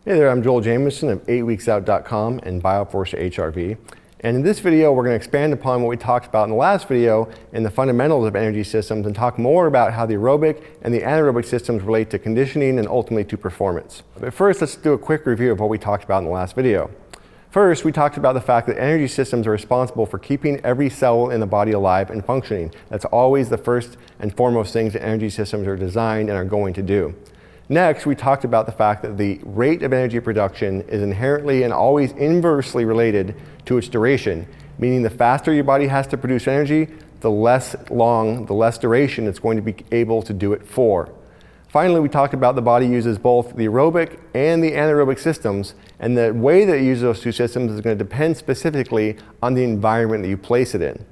Hey there, I'm Joel Jamieson of 8weeksout.com and Bioforce HRV. And in this video, we're going to expand upon what we talked about in the last video in the fundamentals of energy systems and talk more about how the aerobic and the anaerobic systems relate to conditioning and ultimately to performance. But first, let's do a quick review of what we talked about in the last video. First, we talked about the fact that energy systems are responsible for keeping every cell in the body alive and functioning. That's always the first and foremost things that energy systems are designed and are going to do. Next, we talked about the fact that the rate of energy production is inherently and always inversely related to its duration, meaning the faster your body has to produce energy, the less duration it's going to be able to do it for. Finally, we talked about the body uses both the aerobic and the anaerobic systems, and the way that it uses those two systems is going to depend specifically on the environment that you place it in.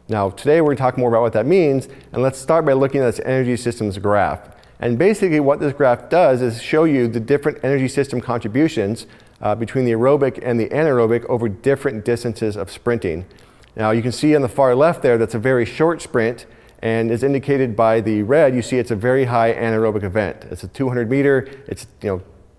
Now, today we're going to talk more about what that means, and let's start by looking at this energy systems graph. And basically what this graph does is show you the different energy system contributions between the aerobic and the anaerobic over different distances of sprinting. Now you can see on the far left there that's a very short sprint, and as indicated by the red, you see it's a very high anaerobic event. It's a 200 meter, it's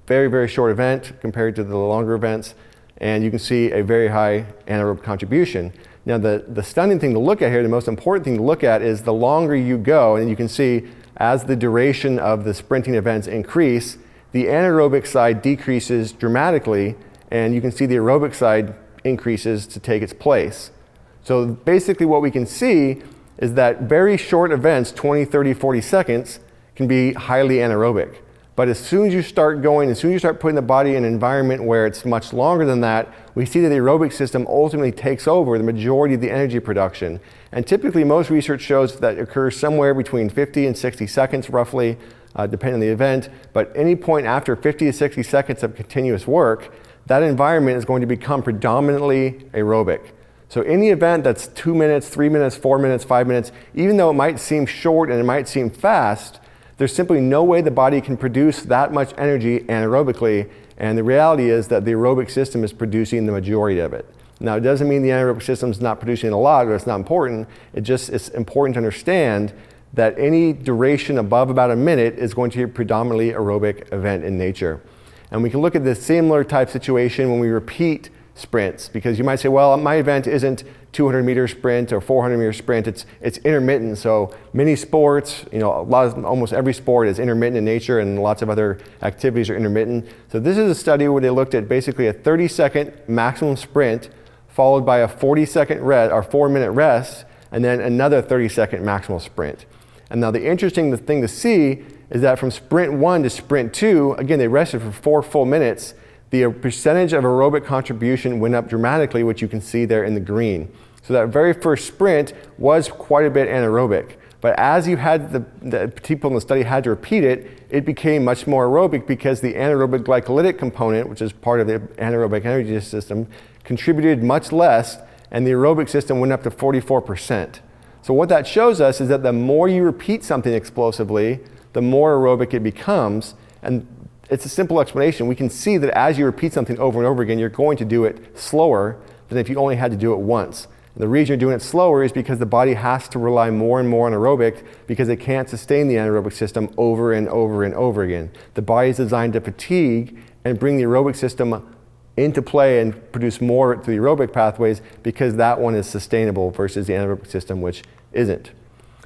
very, very short event compared to the longer events, and you can see a very high anaerobic contribution. Now the stunning thing to look at here, the most important thing to look at is the longer you go, and you can see as the duration of the sprinting events increase, the anaerobic side decreases dramatically, and you can see the aerobic side increases to take its place. So basically what we can see is that very short events, 20, 30, 40 seconds, can be highly anaerobic. But as soon as you start putting the body in an environment where it's much longer than that, we see that the aerobic system ultimately takes over the majority of the energy production. And typically most research shows that occurs somewhere between 50 and 60 seconds roughly, depending on the event. But any point after 50 to 60 seconds of continuous work, that environment is going to become predominantly aerobic. So any event that's 2 minutes, 3 minutes, 4 minutes, 5 minutes, even though it might seem short and it might seem fast, there's simply no way the body can produce that much energy anaerobically, and the reality is that the aerobic system is producing the majority of it. Now, it doesn't mean the anaerobic system is not producing a lot or it's not important. It's important to understand that any duration above about a minute is going to be a predominantly aerobic event in nature. And we can look at this similar type situation when we repeat sprints, because you might say, well, my event isn't 200 meter sprint or 400 meter sprint, it's intermittent. So many sports, almost every sport is intermittent in nature, and lots of other activities are intermittent. So this is a study where they looked at basically a 30-second maximum sprint followed by a 40-second rest or 4-minute rest, and then another 30-second maximal sprint. And now the interesting thing to see is that from sprint 1 to sprint 2, again, they rested for 4 full minutes. The percentage of aerobic contribution went up dramatically, which you can see there in the green. So that very first sprint was quite a bit anaerobic. But as you had the people in the study had to repeat it, it became much more aerobic because the anaerobic glycolytic component, which is part of the anaerobic energy system, contributed much less, and the aerobic system went up to 44%. So what that shows us is that the more you repeat something explosively, the more aerobic it becomes. And it's a simple explanation. We can see that as you repeat something over and over again, you're going to do it slower than if you only had to do it once. And the reason you're doing it slower is because the body has to rely more and more on aerobic because it can't sustain the anaerobic system over and over and over again. The body is designed to fatigue and bring the aerobic system into play and produce more through the aerobic pathways because that one is sustainable versus the anaerobic system, which isn't.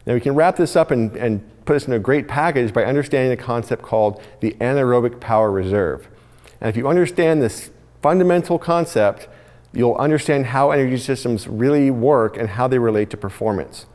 Now we can wrap this up and put us in a great package by understanding a concept called the anaerobic power reserve. And if you understand this fundamental concept, you'll understand how energy systems really work and how they relate to performance.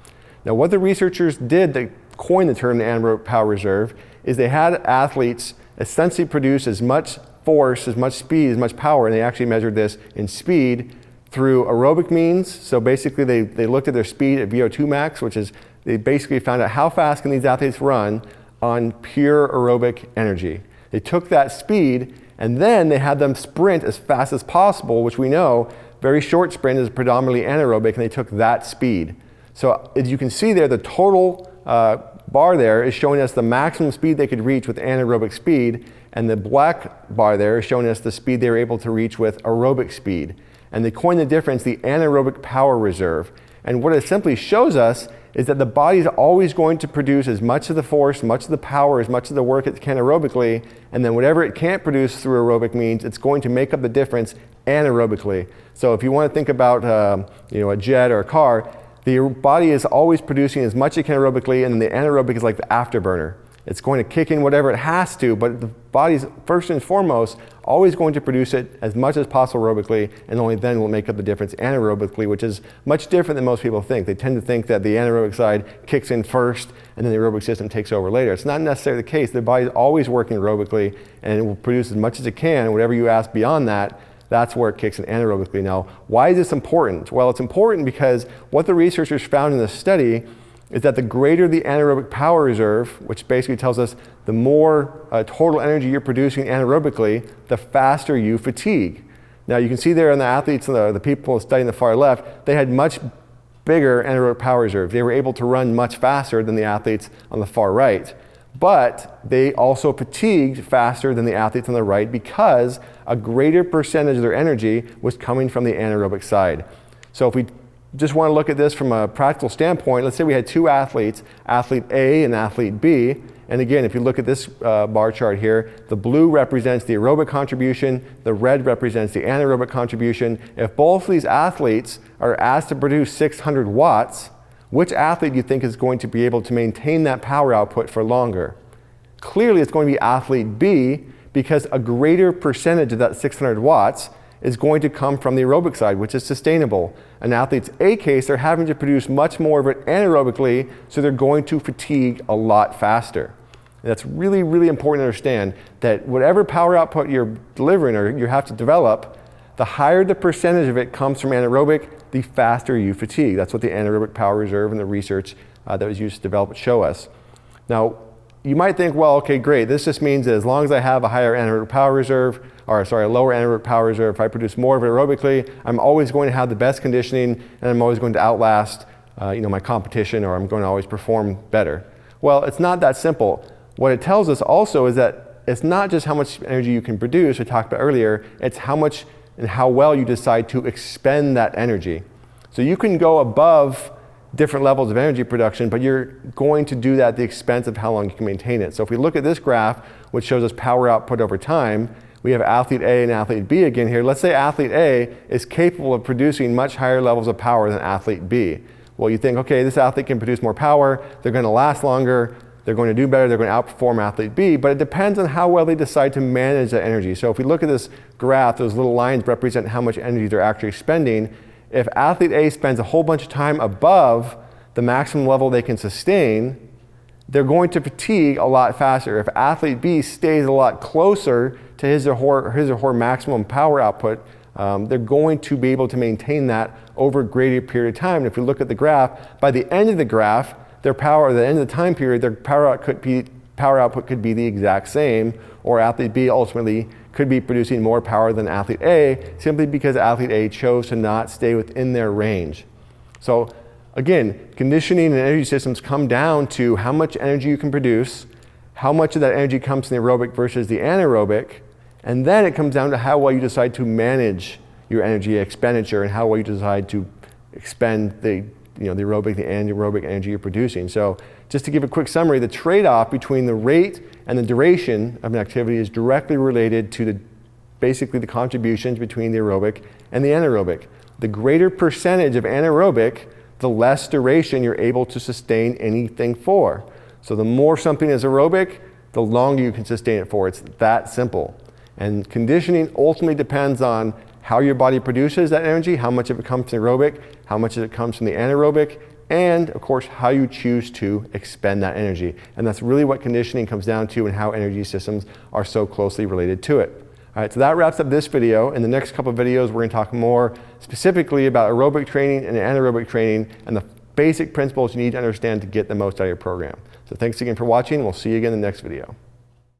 Now what the researchers did that coined the term the anaerobic power reserve is they had athletes essentially produce as much force, as much speed, as much power, and they actually measured this in speed through aerobic means. So basically they looked at their speed at VO2 max, which is they basically found out how fast can these athletes run on pure aerobic energy. They took that speed and then they had them sprint as fast as possible, which we know very short sprint is predominantly anaerobic, and they took that speed. So as you can see there, the total bar there is showing us the maximum speed they could reach with anaerobic speed, and the black bar there is showing us the speed they were able to reach with aerobic speed. And they coined the difference the anaerobic power reserve. And what it simply shows us is that the body is always going to produce as much of the force, much of the power, as much of the work it can aerobically, and then whatever it can't produce through aerobic means, it's going to make up the difference anaerobically. So if you want to think about a jet or a car, the body is always producing as much as it can aerobically, and then the anaerobic is like the afterburner. It's going to kick in whatever it has to, but the body's first and foremost always going to produce it as much as possible aerobically, and only then will make up the difference anaerobically, which is much different than most people think. They tend to think that the anaerobic side kicks in first and then the aerobic system takes over later. It's not necessarily the case. The body's always working aerobically, and it will produce as much as it can. Whatever you ask beyond that, that's where it kicks in anaerobically. Now, why is this important? Well, it's important because what the researchers found in this study is that the greater the anaerobic power reserve, which basically tells us the more total energy you're producing anaerobically, the faster you fatigue. Now you can see there in the athletes and the people studying the far left, they had much bigger anaerobic power reserves. They were able to run much faster than the athletes on the far right. But they also fatigued faster than the athletes on the right because a greater percentage of their energy was coming from the anaerobic side. So if we just want to look at this from a practical standpoint, let's say we had two athletes, athlete A and athlete B. And again, if you look at this bar chart here, the blue represents the aerobic contribution, the red represents the anaerobic contribution. If both of these athletes are asked to produce 600 watts, which athlete do you think is going to be able to maintain that power output for longer? Clearly, it's going to be athlete B, because a greater percentage of that 600 watts is going to come from the aerobic side, which is sustainable. In athlete's A case, they're having to produce much more of it anaerobically, so they're going to fatigue a lot faster. And that's really, really important to understand that whatever power output you're delivering or you have to develop, the higher the percentage of it comes from anaerobic, the faster you fatigue. That's what the anaerobic power reserve and the research that was used to develop it show us. Now, you might think, well, okay, great. This just means that as long as I have a higher anaerobic power reserve, or sorry, a lower anaerobic power reserve, if I produce more of it aerobically, I'm always going to have the best conditioning, and I'm always going to outlast my competition, or I'm going to always perform better. Well, it's not that simple. What it tells us also is that it's not just how much energy you can produce, we talked about earlier, it's how much and how well you decide to expend that energy. So you can go above different levels of energy production, but you're going to do that at the expense of how long you can maintain it. So if we look at this graph, which shows us power output over time, we have athlete A and athlete B again here. Let's say athlete A is capable of producing much higher levels of power than athlete B. Well, you think, okay, this athlete can produce more power, they're going to last longer, they're going to do better, they're going to outperform athlete B, but it depends on how well they decide to manage that energy. So if we look at this graph, those little lines represent how much energy they're actually spending. If athlete A spends a whole bunch of time above the maximum level they can sustain, they're going to fatigue a lot faster. If athlete B stays a lot closer to his or her maximum power output, they're going to be able to maintain that over a greater period of time. And if we look at the graph, by the end of the graph, their power, at the end of the time period, their power output could be the exact same, or athlete B ultimately could be producing more power than athlete A, simply because athlete A chose to not stay within their range. So again, conditioning and energy systems come down to how much energy you can produce, how much of that energy comes from the aerobic versus the anaerobic, and then it comes down to how well you decide to manage your energy expenditure and how well you decide to expend the aerobic, the anaerobic energy you're producing. So just to give a quick summary, the trade-off between the rate and the duration of an activity is directly related to basically the contributions between the aerobic and the anaerobic. The greater percentage of anaerobic, the less duration you're able to sustain anything for. So the more something is aerobic, the longer you can sustain it for. It's that simple. And conditioning ultimately depends on how your body produces that energy, how much of it comes from the aerobic, how much of it comes from the anaerobic, and of course how you choose to expend that energy. And that's really what conditioning comes down to and how energy systems are so closely related to it. All right, so that wraps up this video. In the next couple of videos, we're going to talk more specifically about aerobic training and anaerobic training and the basic principles you need to understand to get the most out of your program. So thanks again for watching. We'll see you again in the next video.